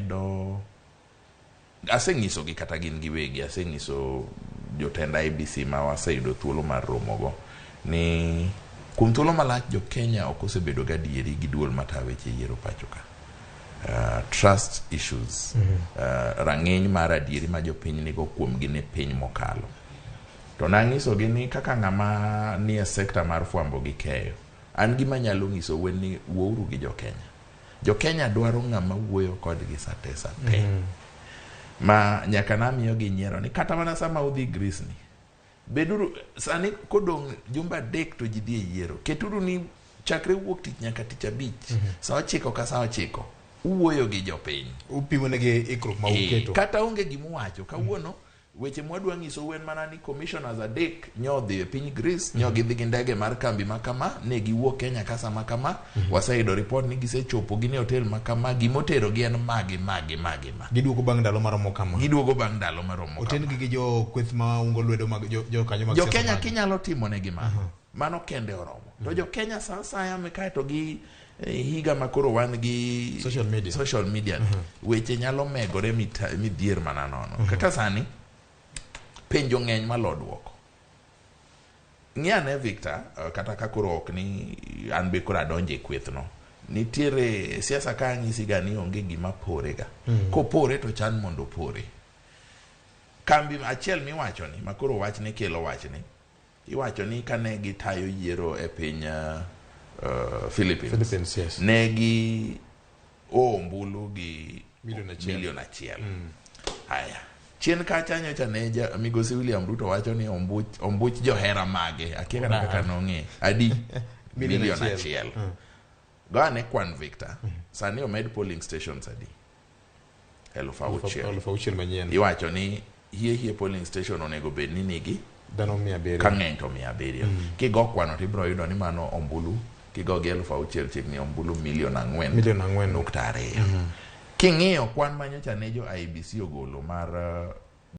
medo asenyiso gi kata gin giwegi, asenyiso jotenda IBC ma waseyudo thuolo mar romogo ni kuom thuolo malach jo Kenya ok osebedo gadieri gi duol mata weche yiero pacho ka. Trust issues, rang'iny mar adieri ma jopiny nigo kuom gi ne piny mokalo. To nanyiso gi ni kaka ng'ama ni e sekta mar fwambo gi keyo, an gima nyalo nyiso wen ni wuouru gi jo Kenya. Jo Kenya dwaro ng'ama wuoyo kodgi sate sate. Ma nyaka namiyo gi nyiero ni kata mana sama udhi Greece ni, beduru sani kodong' jumba dek to ji dhi e yiero, keturu ni chakre wuok tich nyaka tich abich, saa 9 ka saa 9 uwuoyo gi jopiny, upimo negi ikruok ma uketo. Kata onge gimuwacho kawuono weche mwadwa nyiso wen mana ni commissioners adek nyodhi e piny Greece, nyogidhi gi ndege mar kambi makama, ne giwuok Kenya kasa makama, waseyudo report ni gisechopo gi ne hotel makama, gimotero gi en magi. Giduogo bang' ndalo maromo kama. Oten gi jo kweth ma ungo lwedo mag jo kanyo mag jo Kenya kinyalo timo ne gima. Mano kende oromo. To jo Kenya saya mekae to gi higa makoro wan gi social media. Weche nyalo megore midhier mana nono. Kaka sani penjo ng'eny malo duoko. Ng'iyane Victor, kata kakoro ok ni an be kora donje e kweth no. Nitiere siasa ka nyisi ga ni onge gima pore ga. Kopore to chan mondo pore. Kambi achiel miwacho ni, makoro wach ni kelo wach ni, iwacho ni kane gitayo yiero e piny Philippines, yes. Negi ombulu gi milion achiel. Haya. Chien kacha nyocha ne migosi William Ruto wacho ni ombuch johera mage, akieka na kaka nong'e, adi milion achiel. Gane kwan Victor, sani omed polling stations adi 6,000 manyien. Iwacho ni hie polling station onego bed ni nigi dhano 700 ka ng'eny to 700. Kigo kwano tibro yudo ni mano ombulu, kigo gi 6,000 chiegni ombulu milion 4.2. King'iyo kwan manyocha ne jo IBC ogolo mar